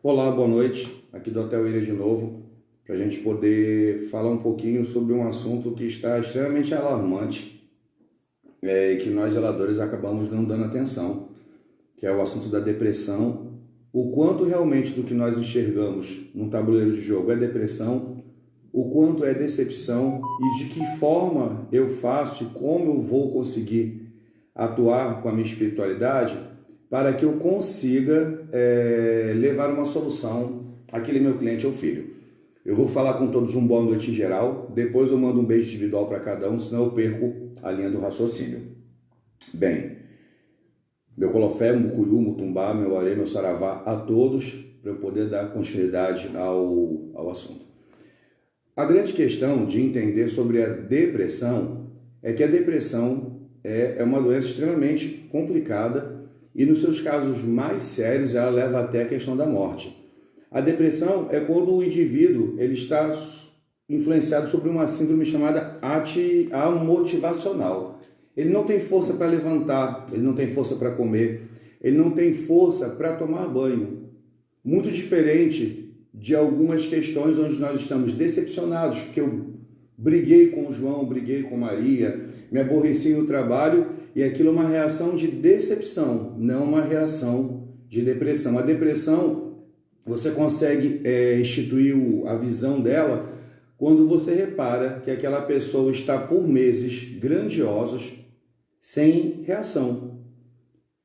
Olá, boa noite. Aqui do Hotel Ilha de novo, para a gente poder falar um pouquinho sobre um assunto que está extremamente alarmante e que nós zeladores acabamos não dando atenção, que é o assunto da depressão. O quanto realmente do que nós enxergamos num tabuleiro de jogo é depressão, o quanto é decepção e de que forma eu faço e como eu vou conseguir atuar com a minha espiritualidade para que eu consiga levar uma solução àquele meu cliente ou filho. Eu vou falar com todos um boa noite em geral, depois eu mando um beijo individual para cada um, senão eu perco a linha do raciocínio. Bem, meu colofé, mucuru, mutumbá, meu aré, meu saravá, a todos, para eu poder dar continuidade ao assunto. A grande questão de entender sobre a depressão é que a depressão é uma doença extremamente complicada e nos seus casos mais sérios ela leva até a questão da morte. A depressão é quando o indivíduo ele está influenciado sobre uma síndrome chamada amotivacional. Ele não tem força para levantar, ele não tem força para comer, ele não tem força para tomar banho. Muito diferente de algumas questões onde nós estamos decepcionados, porque eu briguei com o João, briguei com Maria, me aborreci no trabalho e aquilo é uma reação de decepção, não uma reação de depressão. A depressão, você consegue instituir a visão dela quando você repara que aquela pessoa está por meses grandiosos sem reação.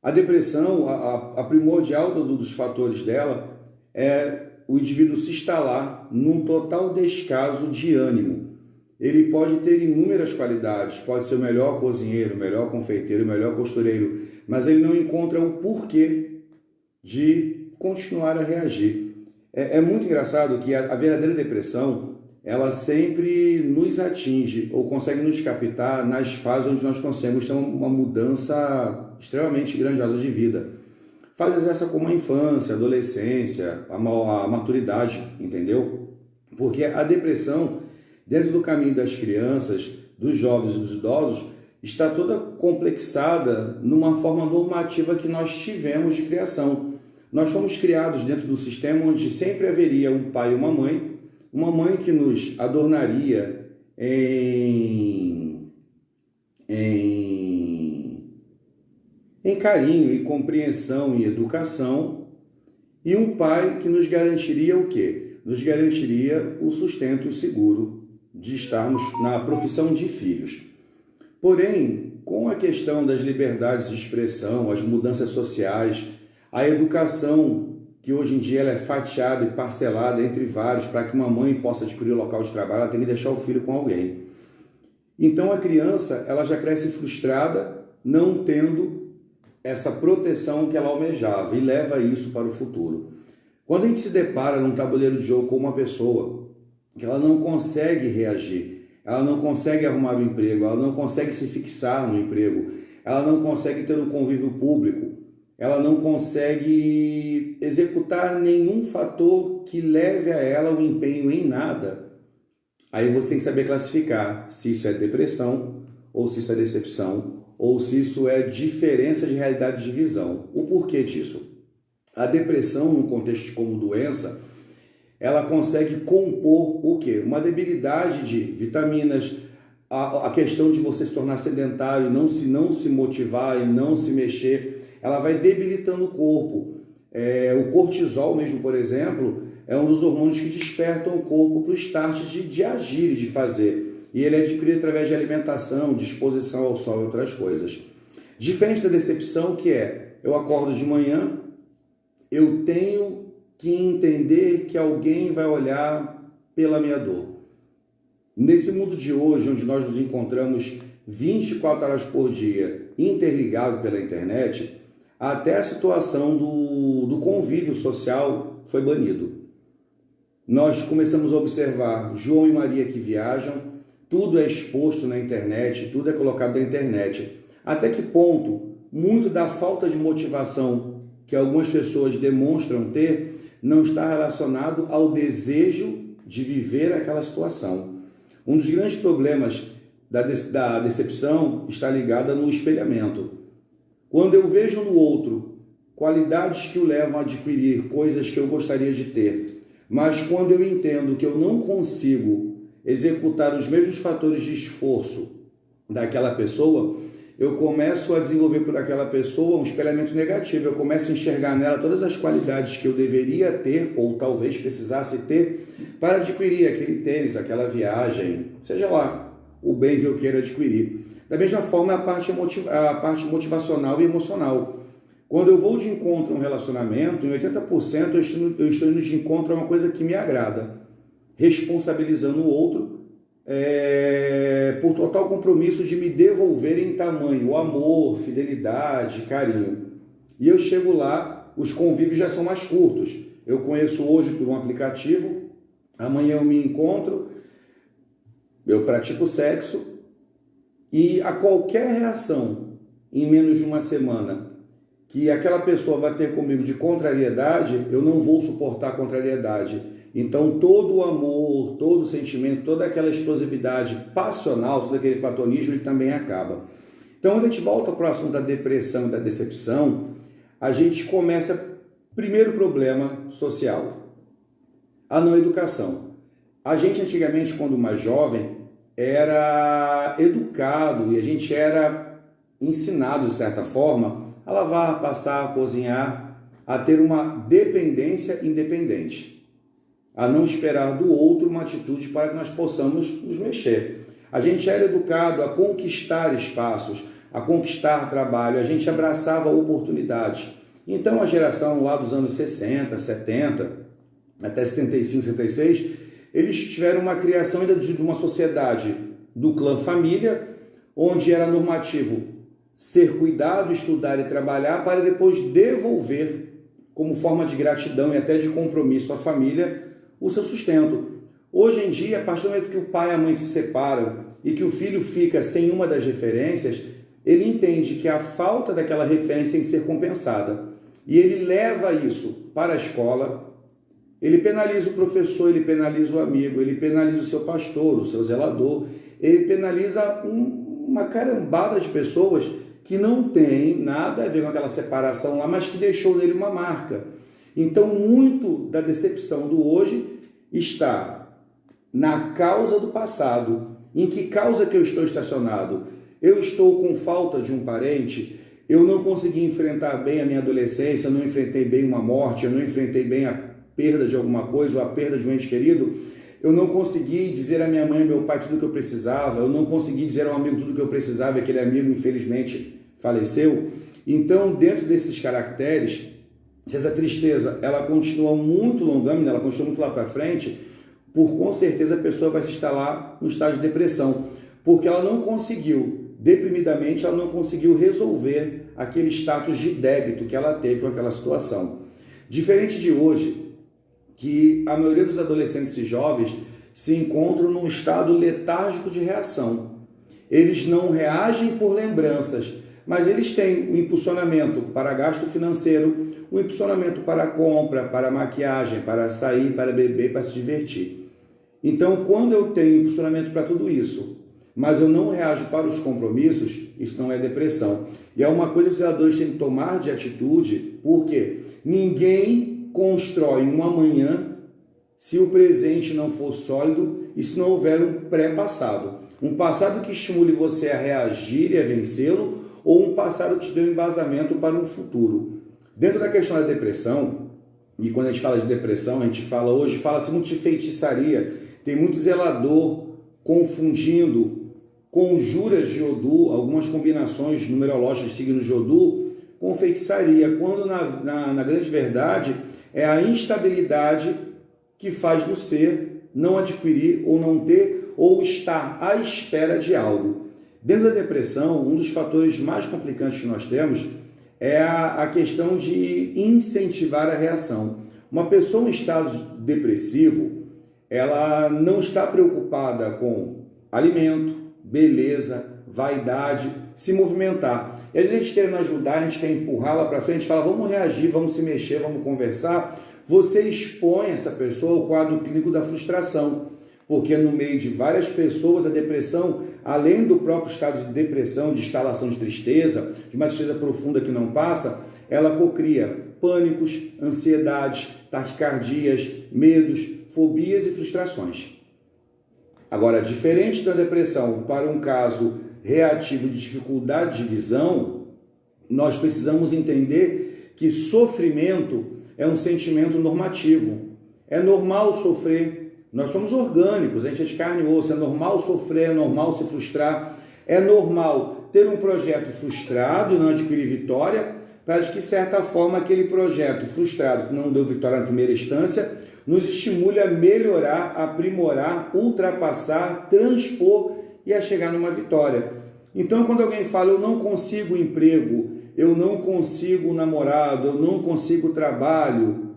A depressão, a primordial dos fatores dela é o indivíduo se instalar num total descaso de ânimo. Ele pode ter inúmeras qualidades, pode ser o melhor cozinheiro, o melhor confeiteiro, o melhor costureiro, mas ele não encontra o porquê de continuar a reagir. É muito engraçado que a verdadeira depressão, ela sempre nos atinge ou consegue nos captar nas fases onde nós conseguimos ter uma mudança extremamente grandiosa de vida. Fases essa como a infância, a adolescência, a maturidade, entendeu? Porque a depressão, dentro do caminho das crianças, dos jovens e dos idosos, está toda complexada numa forma normativa que nós tivemos de criação. Nós fomos criados dentro do sistema onde sempre haveria um pai e uma mãe que nos adornaria em carinho e compreensão e educação, e um pai que nos garantiria o quê? Nos garantiria o sustento e o seguro de estarmos na profissão de filhos. Porém, com a questão das liberdades de expressão, as mudanças sociais, a educação, que hoje em dia ela é fatiada e parcelada entre vários, para que uma mãe possa adquirir o local de trabalho, ela tem que deixar o filho com alguém. Então a criança ela já cresce frustrada, não tendo essa proteção que ela almejava e leva isso para o futuro. Quando a gente se depara num tabuleiro de jogo com uma pessoa que ela não consegue reagir, ela não consegue arrumar um emprego, ela não consegue se fixar no emprego, ela não consegue ter um convívio público, ela não consegue executar nenhum fator que leve a ela o empenho em nada, aí você tem que saber classificar se isso é depressão, ou se isso é decepção, ou se isso é diferença de realidade de visão. O porquê disso? A depressão, num contexto como doença, ela consegue compor o quê? Uma debilidade de vitaminas, a questão de você se tornar sedentário, não se motivar e não se mexer, ela vai debilitando o corpo. O cortisol mesmo, por exemplo, é um dos hormônios que despertam o corpo para o start de agir e de fazer. E ele é adquirido através de alimentação, de exposição ao sol e outras coisas. Diferente da decepção, que eu acordo de manhã, eu tenho que entender que alguém vai olhar pela minha dor. Nesse mundo de hoje, onde nós nos encontramos 24 horas por dia, interligados pela internet, até a situação do convívio social foi banido. Nós começamos a observar João e Maria que viajam, tudo é exposto na internet, tudo é colocado na internet. Até que ponto, muito da falta de motivação que algumas pessoas demonstram ter, não está relacionado ao desejo de viver aquela situação. Um dos grandes problemas da decepção está ligado no espelhamento. Quando eu vejo no outro qualidades que o levam a adquirir coisas que eu gostaria de ter. Mas quando eu entendo que eu não consigo executar os mesmos fatores de esforço daquela pessoa, eu começo a desenvolver por aquela pessoa um espelhamento negativo. Eu começo a enxergar nela todas as qualidades que eu deveria ter ou talvez precisasse ter para adquirir aquele tênis, aquela viagem, seja lá o bem que eu queira adquirir. Da mesma forma, a parte motivacional e emocional. Quando eu vou de encontro a um relacionamento, em 80% eu estou indo de encontro a uma coisa que me agrada, responsabilizando o outro por total compromisso de me devolver em tamanho, amor, fidelidade, carinho. E eu chego lá, os convívios já são mais curtos. Eu conheço hoje por um aplicativo, amanhã eu me encontro, eu pratico sexo e a qualquer reação em menos de uma semana que aquela pessoa vai ter comigo de contrariedade, eu não vou suportar a contrariedade. Então todo o amor, todo o sentimento, toda aquela explosividade passional, todo aquele platonismo, ele também acaba. Então quando a gente volta para o assunto da depressão e da decepção, a gente começa, primeiro problema social, a não educação. A gente antigamente, quando mais jovem, era educado e a gente era ensinado, de certa forma, a lavar, passar, cozinhar, a ter uma dependência independente, a não esperar do outro uma atitude para que nós possamos nos mexer. A gente era educado a conquistar espaços, a conquistar trabalho, a gente abraçava oportunidades. Então a geração lá dos anos 60, 70, até 75, 76, eles tiveram uma criação ainda de uma sociedade do clã família, onde era normativo ser cuidado, estudar e trabalhar para depois devolver como forma de gratidão e até de compromisso à família o seu sustento. Hoje em dia, a partir do momento que o pai e a mãe se separam e que o filho fica sem uma das referências, ele entende que a falta daquela referência tem que ser compensada. E ele leva isso para a escola, ele penaliza o professor, ele penaliza o amigo, ele penaliza o seu pastor, o seu zelador, ele penaliza uma carambada de pessoas que não tem nada a ver com aquela separação lá, mas que deixou nele uma marca. Então, muito da decepção do hoje está na causa do passado. Em que causa que eu estou estacionado? Eu estou com falta de um parente? Eu não consegui enfrentar bem a minha adolescência, eu não enfrentei bem uma morte, eu não enfrentei bem a perda de alguma coisa ou a perda de um ente querido? Eu não consegui dizer à minha mãe e ao meu pai tudo o que eu precisava, eu não consegui dizer a um amigo tudo o que eu precisava e aquele amigo, infelizmente, faleceu. Então, dentro desses caracteres, se essa tristeza ela continua muito longâmina, ela continua muito lá para frente, com certeza a pessoa vai se instalar no estágio de depressão, porque ela não conseguiu, deprimidamente, ela não conseguiu resolver aquele status de débito que ela teve com aquela situação. Diferente de hoje, que a maioria dos adolescentes e jovens se encontram num estado letárgico de reação. Eles não reagem por lembranças, mas eles têm o impulsionamento para gasto financeiro, o impulsionamento para compra, para maquiagem, para sair, para beber, para se divertir. Então, quando eu tenho impulsionamento para tudo isso, mas eu não reajo para os compromissos, isso não é depressão. E é uma coisa que os zeladores têm que tomar de atitude, porque ninguém constrói um amanhã se o presente não for sólido e se não houver um pré-passado. Um passado que estimule você a reagir e a vencê-lo, ou um passado que te dê um embasamento para um futuro. Dentro da questão da depressão, e quando a gente fala de depressão, a gente fala-se muito de feitiçaria, tem muito zelador confundindo conjuras de Odô, algumas combinações numerológicas de signos de Odô, com feitiçaria, quando na grande verdade é a instabilidade que faz do ser não adquirir ou não ter ou estar à espera de algo. Dentro da depressão, um dos fatores mais complicantes que nós temos é a questão de incentivar a reação. Uma pessoa em estado depressivo, ela não está preocupada com alimento, beleza, vaidade, se movimentar. E a gente querendo ajudar, a gente quer empurrá-la para frente, fala, vamos reagir, vamos se mexer, vamos conversar. Você expõe essa pessoa ao quadro clínico da frustração, porque no meio de várias pessoas, a depressão, além do próprio estado de depressão, de instalação de tristeza, de uma tristeza profunda que não passa, ela cocria pânicos, ansiedades, taquicardias, medos, fobias e frustrações. Agora, diferente da depressão para um caso reativo de dificuldade de visão, nós precisamos entender que sofrimento é um sentimento normativo. É normal sofrer, nós somos orgânicos, a gente é de carne e osso, é normal sofrer, é normal se frustrar, é normal ter um projeto frustrado e não adquirir vitória, para de que, certa forma, aquele projeto frustrado que não deu vitória na primeira instância, nos estimule a melhorar, aprimorar, ultrapassar, transpor e a chegar numa vitória. Então, quando alguém fala, eu não consigo emprego, eu não consigo namorado, eu não consigo trabalho,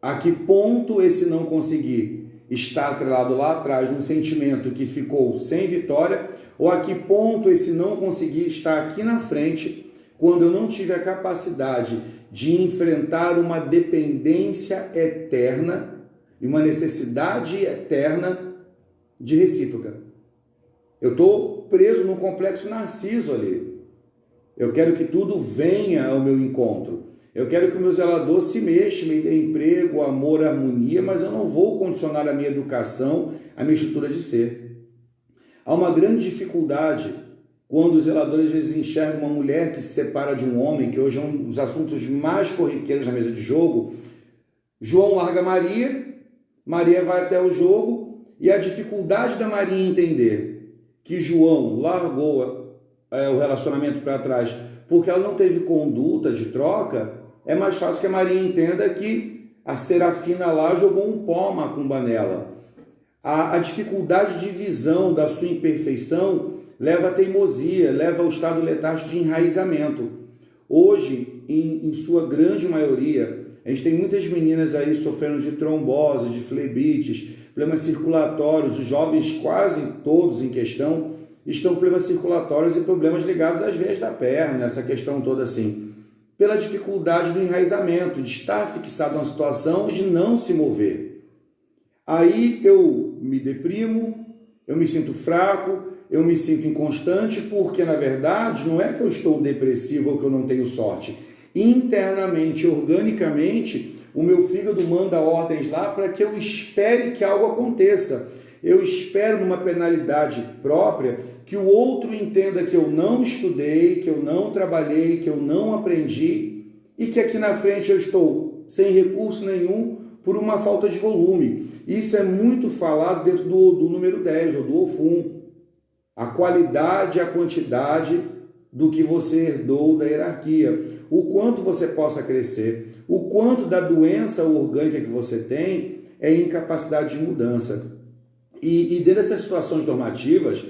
a que ponto esse não conseguir está atrelado lá atrás num sentimento que ficou sem vitória, ou a que ponto esse não conseguir está aqui na frente, quando eu não tive a capacidade de enfrentar uma dependência eterna e uma necessidade eterna de recíproca. Eu estou preso num complexo narciso ali. Eu quero que tudo venha ao meu encontro. Eu quero que o meu zelador se mexa, me dê emprego, amor, harmonia, mas eu não vou condicionar a minha educação, a minha estrutura de ser. Há uma grande dificuldade quando os zeladores às vezes enxergam uma mulher que se separa de um homem, que hoje é um dos assuntos mais corriqueiros na mesa de jogo. João larga Maria, Maria vai até o jogo, e a dificuldade da Maria entender que João largou o relacionamento para trás porque ela não teve conduta de troca, é mais fácil que a Maria entenda que a Serafina lá jogou um pó macumba nela. A dificuldade de visão da sua imperfeição leva à teimosia, leva ao estado letárgico de enraizamento. Hoje, em sua grande maioria, a gente tem muitas meninas aí sofrendo de trombose, de flebites, problemas circulatórios, os jovens quase todos em questão estão com problemas circulatórios e problemas ligados às veias da perna, essa questão toda assim, pela dificuldade do enraizamento, de estar fixado numa situação e de não se mover. Aí eu me deprimo, eu me sinto fraco, eu me sinto inconstante, porque na verdade não é que eu estou depressivo ou que eu não tenho sorte. Internamente, organicamente, o meu fígado manda ordens lá para que eu espere que algo aconteça. Eu espero numa penalidade própria que o outro entenda que eu não estudei, que eu não trabalhei, que eu não aprendi e que aqui na frente eu estou sem recurso nenhum por uma falta de volume. Isso é muito falado dentro do número 10, ou do Ofum. A qualidade e a quantidade do que você herdou da hierarquia. O quanto você possa crescer, o quanto da doença orgânica que você tem é incapacidade de mudança. E dentro dessas situações normativas,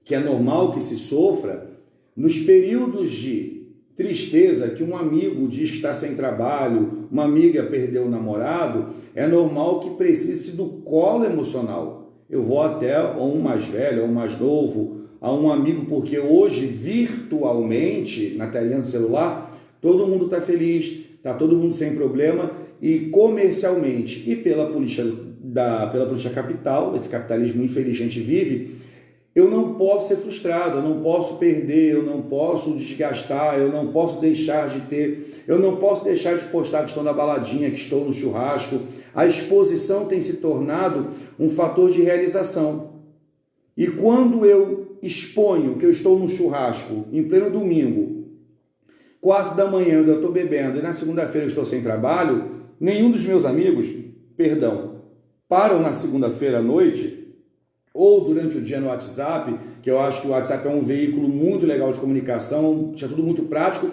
que é normal que se sofra, nos períodos de tristeza, que um amigo diz que está sem trabalho, uma amiga perdeu o namorado, é normal que precise do colo emocional. Eu vou até um mais velho, um mais novo, a um amigo, porque hoje, virtualmente, na telinha do celular, todo mundo está feliz, está todo mundo sem problema, e comercialmente e pela política capital, esse capitalismo infeliz que a gente vive, eu não posso ser frustrado, eu não posso perder, eu não posso desgastar, eu não posso deixar de ter, eu não posso deixar de postar que estou na baladinha, que estou no churrasco. A exposição tem se tornado um fator de realização. E quando eu exponho que eu estou no churrasco, em pleno domingo, 4 da manhã eu estou bebendo e na segunda-feira eu estou sem trabalho, nenhum dos meus amigos, param na segunda-feira à noite ou durante o dia no WhatsApp, que eu acho que o WhatsApp é um veículo muito legal de comunicação, é tudo muito prático,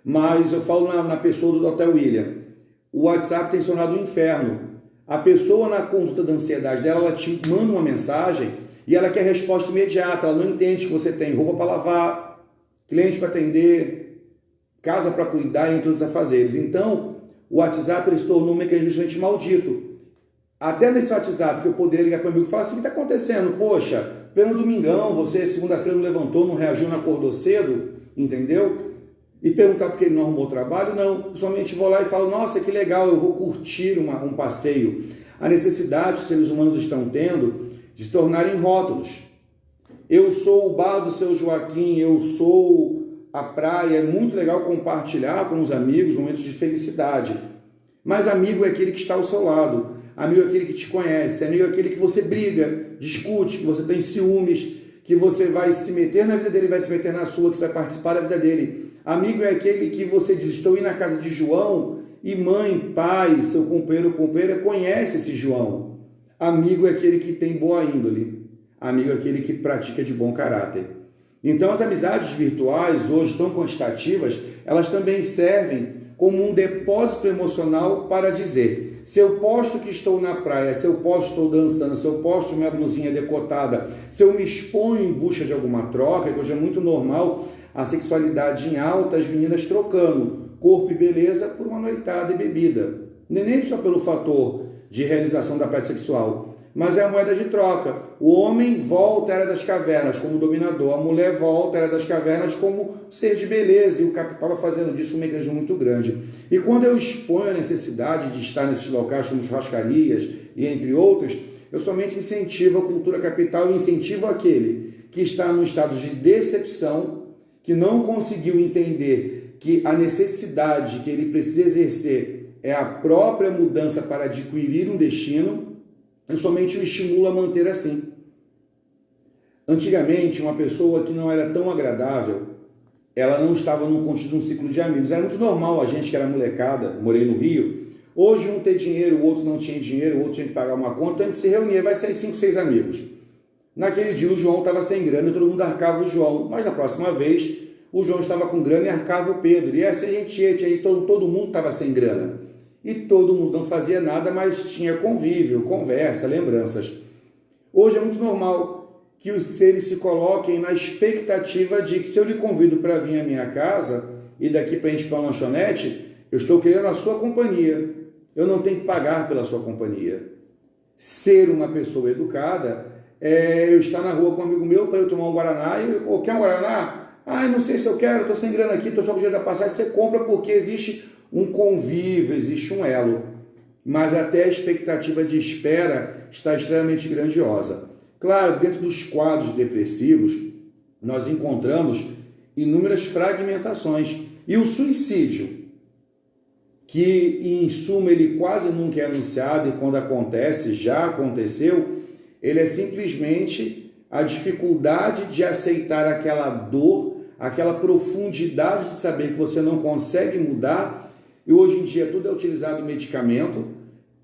mas eu falo na pessoa do Dr. William. O WhatsApp tem se tornado um inferno. A pessoa, na conduta da ansiedade dela, ela te manda uma mensagem e ela quer resposta imediata, ela não entende que você tem roupa para lavar, cliente para atender, casa para cuidar, entre outros afazeres. Então, o WhatsApp ele se tornou um mecanismo justamente maldito. Até nesse WhatsApp que eu poderia ligar para o amigo e falar assim, o que está acontecendo? Poxa, pelo domingão, você segunda-feira não levantou, não reagiu, não acordou cedo, entendeu? E perguntar por que ele não arrumou trabalho? Não, somente vou lá e falo, nossa, que legal, eu vou curtir um passeio. A necessidade que os seres humanos estão tendo de se tornarem rótulos. Eu sou o bar do seu Joaquim, eu sou a praia, é muito legal compartilhar com os amigos momentos de felicidade. Mas amigo é aquele que está ao seu lado, amigo é aquele que te conhece, amigo é aquele que você briga, discute, que você tem ciúmes, que você vai se meter na vida dele, vai se meter na sua, que você vai participar da vida dele. Amigo é aquele que você diz, estou indo na casa de João, e mãe, pai, seu companheiro ou companheira conhece esse João. Amigo é aquele que tem boa índole. Amigo é aquele que pratica de bom caráter. Então, as amizades virtuais, hoje tão quantitativas, elas também servem como um depósito emocional para dizer, se eu posto que estou na praia, se eu posto que estou dançando, se eu posto minha blusinha decotada, se eu me exponho em busca de alguma troca, que hoje é muito normal a sexualidade em alta, as meninas trocando corpo e beleza por uma noitada e bebida. Nem só pelo fator de realização da prática sexual, mas é a moeda de troca. O homem volta à era das cavernas como dominador, a mulher volta à era das cavernas como ser de beleza, e o capital vai fazendo disso um mecanismo muito grande. E quando eu exponho a necessidade de estar nesses locais como churrascarias e entre outros, eu somente incentivo a cultura capital e incentivo aquele que está num estado de decepção, que não conseguiu entender que a necessidade que ele precisa exercer é a própria mudança para adquirir um destino. Eu somente o estimulo a manter assim. Antigamente, uma pessoa que não era tão agradável, ela não estava num ciclo de amigos. Era muito normal a gente que era molecada, morei no Rio, hoje um ter dinheiro, o outro não tinha dinheiro, o outro tinha que pagar uma conta, a gente se reunia, vai sair 5, 6 amigos. Naquele dia o João estava sem grana e todo mundo arcava o João, mas na próxima vez o João estava com grana e arcava o Pedro. E assim a gente ia, aí todo mundo estava sem grana. E todo mundo não fazia nada, mas tinha convívio, conversa, lembranças. Hoje é muito normal que os seres se coloquem na expectativa de que se eu lhe convido para vir à minha casa e daqui para a gente ir para uma lanchonete, eu estou querendo a sua companhia. Eu não tenho que pagar pela sua companhia. Ser uma pessoa educada é eu estar na rua com um amigo meu para eu tomar um Guaraná, ou quer um Guaraná? Ah, eu não sei se eu quero, estou sem grana aqui, estou só com o dinheiro da passagem. Você compra porque existe um convívio, existe um elo, mas até a expectativa de espera está extremamente grandiosa. Claro, dentro dos quadros depressivos, nós encontramos inúmeras fragmentações. E o suicídio, que em suma ele quase nunca é anunciado, e quando acontece, já aconteceu, ele é simplesmente a dificuldade de aceitar aquela dor, aquela profundidade de saber que você não consegue mudar. E hoje em dia tudo é utilizado em medicamento.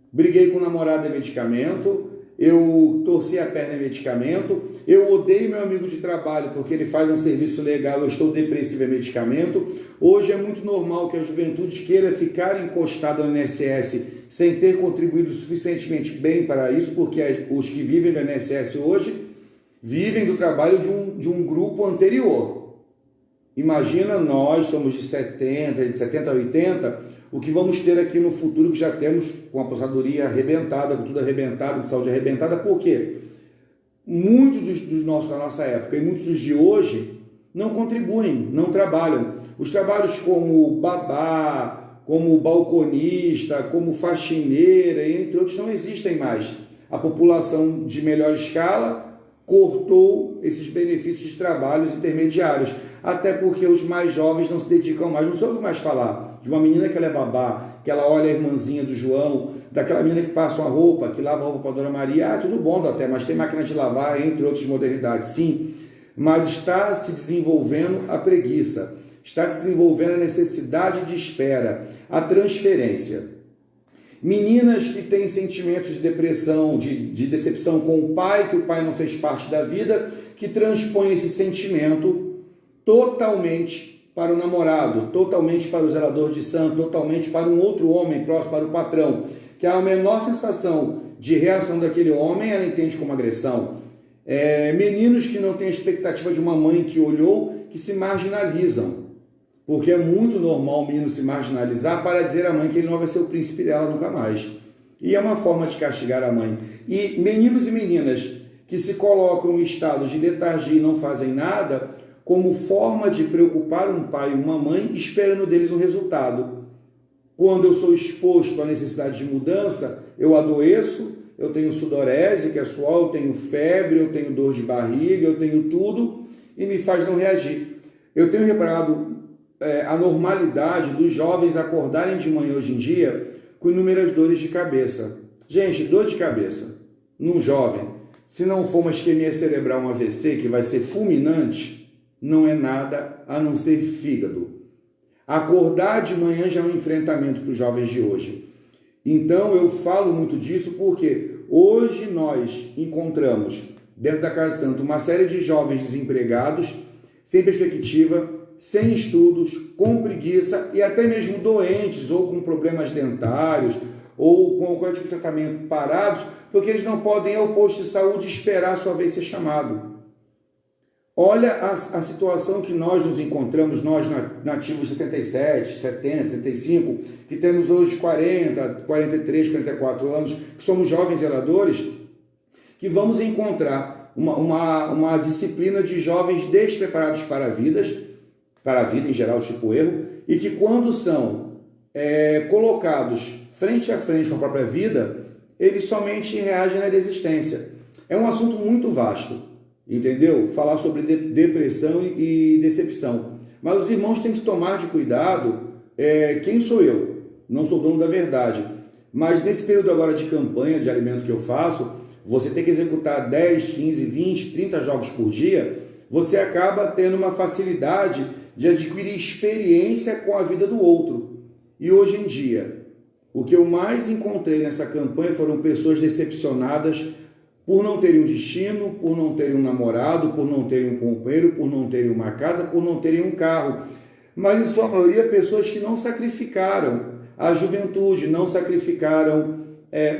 Briguei com o namorado em medicamento, eu torci a perna em medicamento, eu odeio meu amigo de trabalho porque ele faz um serviço legal, eu estou depressivo em medicamento. Hoje é muito normal que a juventude queira ficar encostada no INSS sem ter contribuído suficientemente bem para isso, porque os que vivem do INSS hoje vivem do trabalho de um grupo anterior. Imagina, nós somos de 70 a 80, o que vamos ter aqui no futuro, que já temos com a aposentadoria arrebentada, com tudo arrebentado, com saúde arrebentada. Por quê? Muitos dos nossos da nossa época e muitos dos de hoje não contribuem, não trabalham. Os trabalhos como babá, como balconista, como faxineira, entre outros, não existem mais. A população de melhor escala cortou esses benefícios de trabalhos intermediários, até porque os mais jovens não se dedicam mais. Não se ouve mais falar de uma menina que ela é babá, que ela olha a irmãzinha do João, daquela menina que passa uma roupa, que lava a roupa para a Dona Maria. Ah, tudo bom até, mas tem máquina de lavar, entre outras modernidades, sim, mas está se desenvolvendo a preguiça, está se desenvolvendo a necessidade de espera, a transferência. Meninas que têm sentimentos de depressão, de decepção com o pai, que o pai não fez parte da vida, que transpõem esse sentimento totalmente para o namorado, totalmente para o zelador de santo, totalmente para um outro homem próximo, para o patrão, que a menor sensação de reação daquele homem, ela entende como agressão. Meninos que não têm a expectativa de uma mãe que olhou, que se marginalizam. Porque é muito normal o menino se marginalizar para dizer à mãe que ele não vai ser o príncipe dela nunca mais. E é uma forma de castigar a mãe. E meninos e meninas que se colocam em estados de letargia e não fazem nada, como forma de preocupar um pai e uma mãe, esperando deles um resultado. Quando eu sou exposto à necessidade de mudança, eu adoeço, eu tenho sudorese, que é suor, eu tenho febre, eu tenho dor de barriga, eu tenho tudo, e me faz não reagir. Eu tenho reparado a normalidade dos jovens acordarem de manhã hoje em dia com inúmeras dores de cabeça. Gente, dor de cabeça num jovem, se não for uma isquemia cerebral, um AVC, que vai ser fulminante, não é nada a não ser fígado. Acordar de manhã já é um enfrentamento para os jovens de hoje. Então eu falo muito disso porque hoje nós encontramos dentro da Casa Santa uma série de jovens desempregados, sem perspectiva, sem estudos, com preguiça e até mesmo doentes ou com problemas dentários ou com o de tratamento parados, porque eles não podem ir ao posto de saúde esperar a sua vez ser chamado. Olha a situação que nós nos encontramos, nós nativos 77, 70, 75, que temos hoje 40, 43, 44 anos, que somos jovens zeladores, que vamos encontrar uma disciplina de jovens despreparados para a vida em geral, tipo erro, e que quando são colocados frente a frente com a própria vida, eles somente reagem na desistência. É um assunto muito vasto, entendeu? Falar sobre depressão e decepção. Mas os irmãos têm que tomar de cuidado. Quem sou eu? Não sou dono da verdade. Mas nesse período agora de campanha de alimento que eu faço, você tem que executar 10, 15, 20, 30 jogos por dia, você acaba tendo uma facilidade de adquirir experiência com a vida do outro. E hoje em dia, o que eu mais encontrei nessa campanha foram pessoas decepcionadas por não terem um destino, por não terem um namorado, por não terem um companheiro, por não terem uma casa, por não terem um carro. Mas, em sua maioria, pessoas que não sacrificaram a juventude, não sacrificaram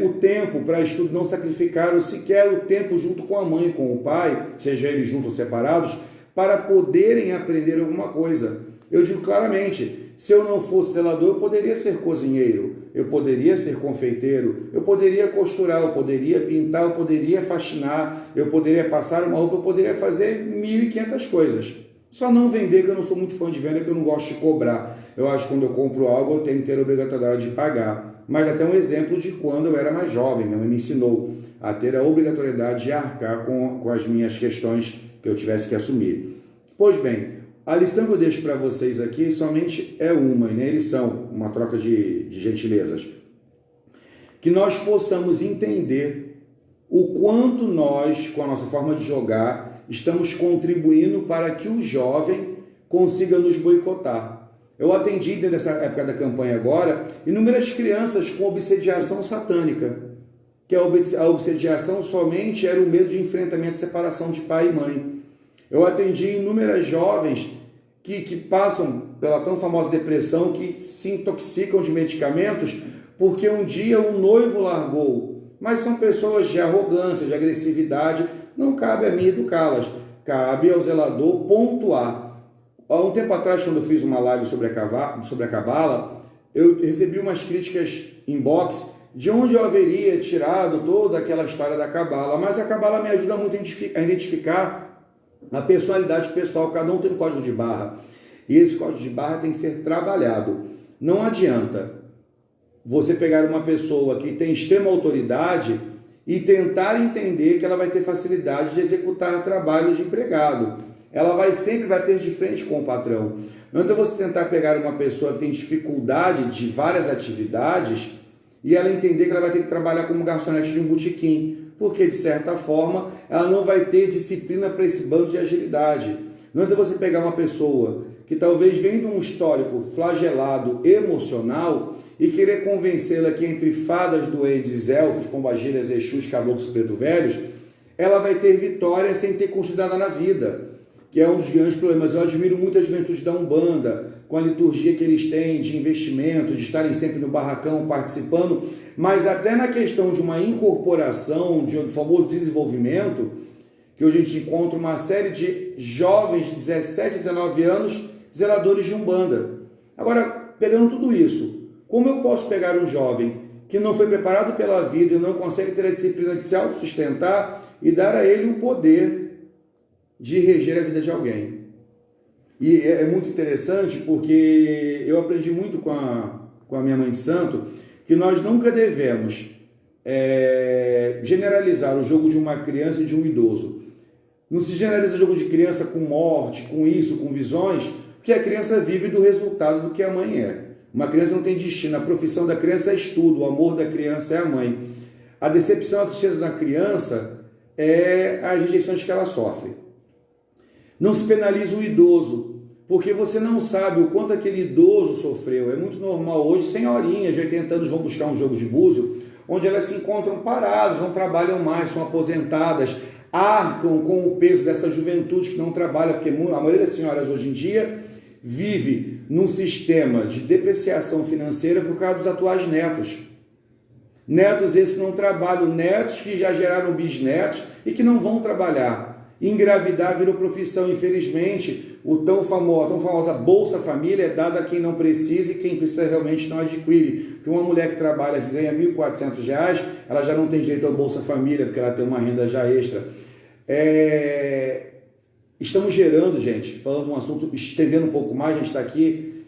o tempo para estudo, não sacrificaram sequer o tempo junto com a mãe, com o pai, seja eles juntos ou separados, para poderem aprender alguma coisa. Eu digo claramente, se eu não fosse zelador, eu poderia ser cozinheiro, eu poderia ser confeiteiro, eu poderia costurar, eu poderia pintar, eu poderia faxinar, eu poderia passar uma roupa, eu poderia fazer 1.500 coisas. Só não vender, que eu não sou muito fã de venda, que eu não gosto de cobrar. Eu acho que quando eu compro algo, eu tenho que ter a obrigatoriedade de pagar. Mas até um exemplo de quando eu era mais jovem, minha mãe me ensinou a ter a obrigatoriedade de arcar com as minhas questões que eu tivesse que assumir. Pois bem, a lição que eu deixo para vocês aqui somente é uma, e nem lição, uma troca de gentilezas. Que nós possamos entender o quanto nós, com a nossa forma de jogar, estamos contribuindo para que o jovem consiga nos boicotar. Eu atendi, dentro dessa época da campanha agora, inúmeras crianças com obsediação satânica, que a obsediação somente era o medo de enfrentamento e separação de pai e mãe. Eu atendi inúmeras jovens que passam pela tão famosa depressão, que se intoxicam de medicamentos porque um dia o noivo largou. Mas são pessoas de arrogância, de agressividade. Não cabe a mim educá-las, cabe ao zelador pontuar. Há um tempo atrás, quando eu fiz uma live sobre a Cabala, eu recebi umas críticas inbox de onde eu haveria tirado toda aquela história da Cabala. Mas a Cabala me ajuda muito a identificar a personalidade pessoal, cada um tem um código de barra. E esse código de barra tem que ser trabalhado. Não adianta você pegar uma pessoa que tem extrema autoridade e tentar entender que ela vai ter facilidade de executar trabalhos de empregado. Ela vai sempre bater de frente com o patrão. Não adianta você tentar pegar uma pessoa que tem dificuldade de várias atividades e ela entender que ela vai ter que trabalhar como garçonete de um botequim, porque, de certa forma, ela não vai ter disciplina para esse bando de agilidade. Não adianta você pegar uma pessoa que talvez venha de um histórico flagelado emocional e querer convencê-la que entre fadas, duendes, elfos, pombagiras, exus, caboclos, preto velhos, ela vai ter vitória sem ter construído nada na vida, que é um dos grandes problemas. Eu admiro muito a juventude da Umbanda, com a liturgia que eles têm de investimento, de estarem sempre no barracão participando, mas até na questão de uma incorporação, de um famoso desenvolvimento, que hoje a gente encontra uma série de jovens de 17 a 19 anos, zeladores de Umbanda. Agora, pegando tudo isso, como eu posso pegar um jovem que não foi preparado pela vida e não consegue ter a disciplina de se autossustentar e dar a ele o poder de reger a vida de alguém? E é muito interessante porque eu aprendi muito com a minha mãe de santo que nós nunca devemos generalizar o jogo de uma criança e de um idoso. Não se generaliza jogo de criança com morte, com isso, com visões, porque a criança vive do resultado do que a mãe é. Uma criança não tem destino, a profissão da criança é estudo, o amor da criança é a mãe. A decepção, a tristeza da criança é as rejeições que ela sofre. Não se penaliza o idoso, porque você não sabe o quanto aquele idoso sofreu. É muito normal hoje, senhorinhas de 80 anos vão buscar um jogo de búzio, onde elas se encontram paradas, não trabalham mais, são aposentadas, arcam com o peso dessa juventude que não trabalha, porque a maioria das senhoras hoje em dia vive num sistema de depreciação financeira por causa dos atuais netos. Netos esses não trabalham, netos que já geraram bisnetos e que não vão trabalhar. Engravidar virou profissão, infelizmente, a tão famosa Bolsa Família é dada a quem não precisa e quem precisa realmente não adquire. Porque uma mulher que trabalha, que ganha R$ 1.400, ela já não tem direito ao Bolsa Família, porque ela tem uma renda já extra. Estamos gerando, gente, falando de um assunto, estendendo um pouco mais, a gente está aqui,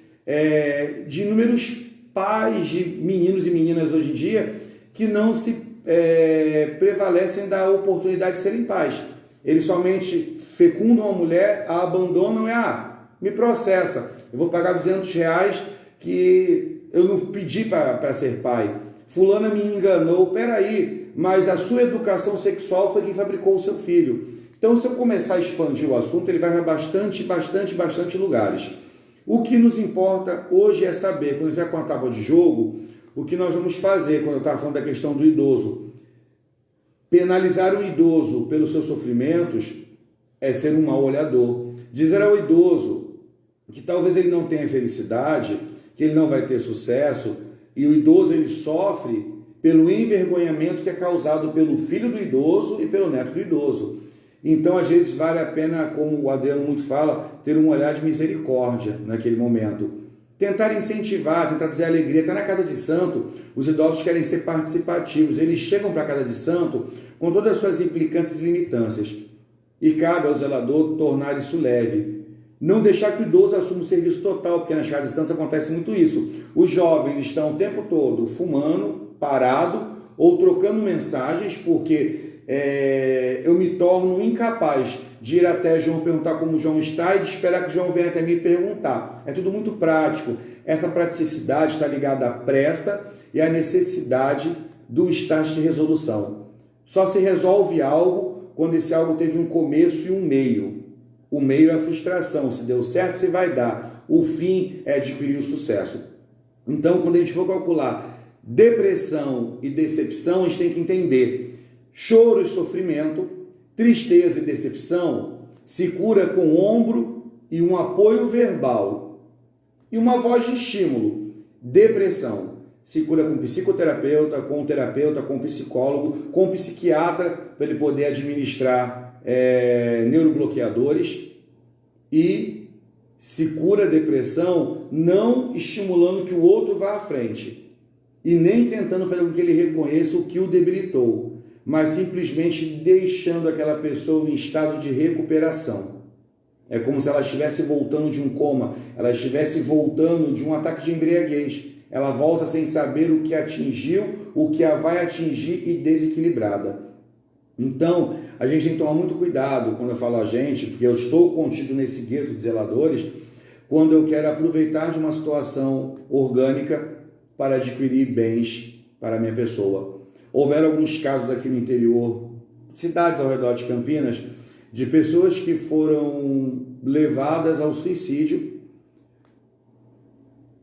de inúmeros pais de meninos e meninas hoje em dia que não se prevalecem da oportunidade de serem pais. Eles somente fecundam a mulher, a abandonam e me processa. Eu vou pagar R$200 que eu não pedi para ser pai. Fulana me enganou. Peraí, mas a sua educação sexual foi quem fabricou o seu filho. Então, se eu começar a expandir o assunto, ele vai para bastante lugares. O que nos importa hoje é saber, quando tiver com a tábua de jogo, o que nós vamos fazer, quando eu estava falando da questão do idoso. Penalizar o idoso pelos seus sofrimentos é ser um mau olhador. Dizer ao idoso que talvez ele não tenha felicidade, que ele não vai ter sucesso, e o idoso ele sofre pelo envergonhamento que é causado pelo filho do idoso e pelo neto do idoso. Então, às vezes, vale a pena, como o Adriano muito fala, ter um olhar de misericórdia naquele momento. Tentar incentivar, tentar dizer alegria. Até na casa de santo, os idosos querem ser participativos. Eles chegam para a casa de santo com todas as suas implicâncias e limitâncias. E cabe ao zelador tornar isso leve. Não deixar que o idoso assuma o serviço total, porque nas casas de santos acontece muito isso. Os jovens estão o tempo todo fumando, parado, ou trocando mensagens, porque eu me torno incapaz de ir até João perguntar como João está e de esperar que João venha até mim perguntar. É tudo muito prático. Essa praticidade está ligada à pressa e à necessidade do estágio de resolução. Só se resolve algo quando esse algo teve um começo e um meio. O meio é a frustração. Se deu certo, se vai dar. O fim é adquirir o sucesso. Então, quando a gente for calcular depressão e decepção, a gente tem que entender choro e sofrimento, tristeza e decepção se cura com ombro e um apoio verbal e uma voz de estímulo. Depressão se cura com psicoterapeuta, com psicólogo, com psiquiatra, para ele poder administrar neurobloqueadores, e se cura a depressão não estimulando que o outro vá à frente e nem tentando fazer com que ele reconheça o que o debilitou, mas simplesmente deixando aquela pessoa em estado de recuperação. É como se ela estivesse voltando de um coma, ela estivesse voltando de um ataque de embriaguez. Ela volta sem saber o que atingiu, o que a vai atingir e desequilibrada. Então, a gente tem que tomar muito cuidado quando eu falo a gente, porque eu estou contido nesse gueto de zeladores, quando eu quero aproveitar de uma situação orgânica para adquirir bens para a minha pessoa. Houveram alguns casos aqui no interior, cidades ao redor de Campinas, de pessoas que foram levadas ao suicídio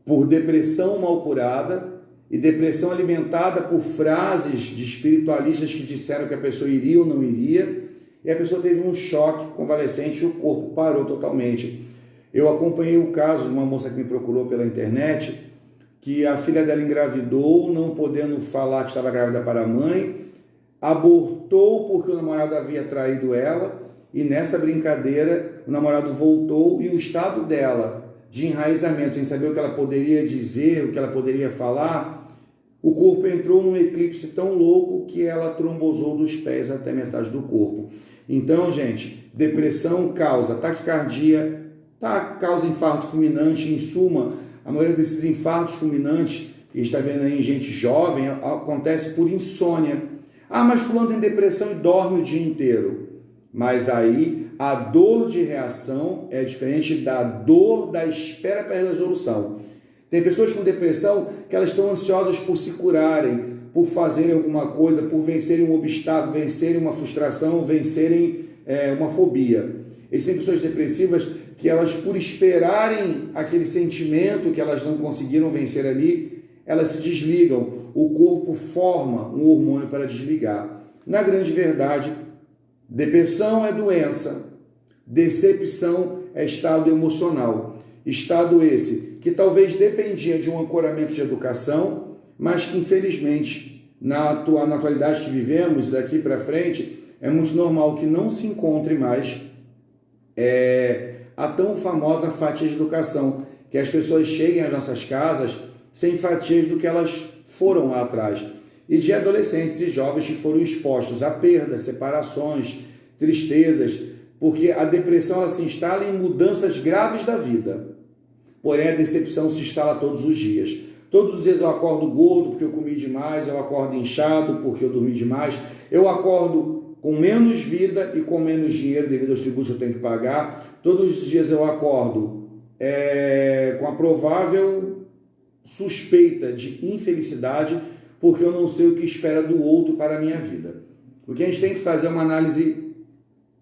por depressão mal curada e depressão alimentada por frases de espiritualistas que disseram que a pessoa iria ou não iria, e a pessoa teve um choque convalescente e o corpo parou totalmente. Eu acompanhei o caso de uma moça que me procurou pela internet, que a filha dela engravidou, não podendo falar que estava grávida para a mãe, abortou porque o namorado havia traído ela, e nessa brincadeira o namorado voltou e o estado dela de enraizamento, sem saber o que ela poderia dizer, o que ela poderia falar, o corpo entrou num eclipse tão louco que ela trombosou dos pés até metade do corpo. Então, gente, depressão causa taquicardia, causa infarto fulminante. Em suma, a maioria desses infartos fulminantes, que está vendo aí em gente jovem, acontece por insônia. Mas fulano tem depressão e dorme o dia inteiro. Mas aí a dor de reação é diferente da dor da espera para resolução. Tem pessoas com depressão que elas estão ansiosas por se curarem, por fazerem alguma coisa, por vencerem um obstáculo, vencerem uma frustração, vencerem uma fobia. Existem pessoas depressivas que elas, por esperarem aquele sentimento que elas não conseguiram vencer ali, elas se desligam. O corpo forma um hormônio para desligar. Na grande verdade, depressão é doença, decepção é estado emocional. Estado esse que talvez dependia de um ancoramento de educação, mas que infelizmente, na atualidade que vivemos, daqui para frente, é muito normal que não se encontre mais a tão famosa fatia de educação, que as pessoas cheguem às nossas casas sem fatias do que elas foram lá atrás. E de adolescentes e jovens que foram expostos a perdas, separações, tristezas, porque a depressão ela se instala em mudanças graves da vida. Porém, a decepção se instala todos os dias. Todos os dias eu acordo gordo porque eu comi demais, eu acordo inchado porque eu dormi demais, eu acordo com menos vida e com menos dinheiro devido aos tributos que eu tenho que pagar. Todos os dias eu acordo com a provável suspeita de infelicidade porque eu não sei o que espera do outro para a minha vida. O que a gente tem que fazer é uma análise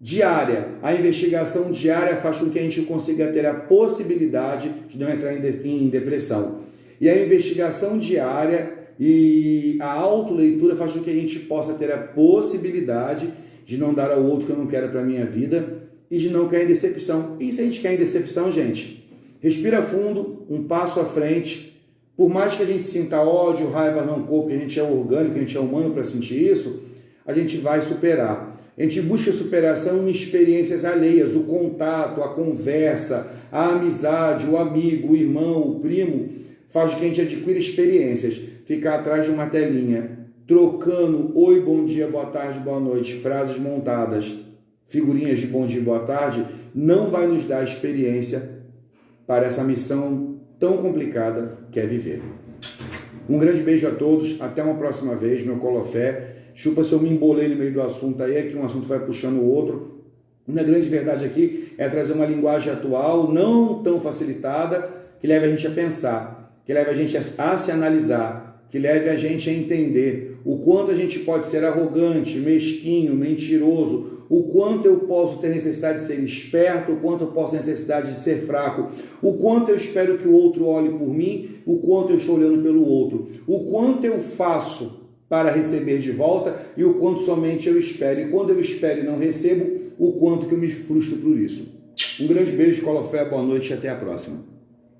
diária. A investigação diária faz com que a gente consiga ter a possibilidade de não entrar em depressão. E a investigação diária e a autoleitura faz com que a gente possa ter a possibilidade de não dar ao outro que eu não quero para a minha vida e de não cair em decepção. E se a gente cair em decepção, gente, respira fundo, um passo à frente. Por mais que a gente sinta ódio, raiva, rancor, porque a gente é orgânico, a gente é humano para sentir isso, a gente vai superar. A gente busca superação em experiências alheias, o contato, a conversa, a amizade, o amigo, o irmão, o primo, faz com que a gente adquira experiências. Ficar atrás de uma telinha, trocando oi, bom dia, boa tarde, boa noite, frases montadas, figurinhas de bom dia, boa tarde, não vai nos dar experiência para essa missão tão complicada que é viver. Um grande beijo a todos, até uma próxima vez, meu Colofé. Chupa se eu me embolei no meio do assunto aí, é que um assunto vai puxando o outro. Na grande verdade aqui é trazer uma linguagem atual, não tão facilitada, que leve a gente a pensar, que leve a gente a se analisar, que leve a gente a entender o quanto a gente pode ser arrogante, mesquinho, mentiroso, o quanto eu posso ter necessidade de ser esperto, o quanto eu posso ter necessidade de ser fraco, o quanto eu espero que o outro olhe por mim, o quanto eu estou olhando pelo outro, o quanto eu faço para receber de volta e o quanto somente eu espero. E quando eu espero e não recebo, o quanto que eu me frustro por isso. Um grande beijo, Colofé, boa noite e até a próxima.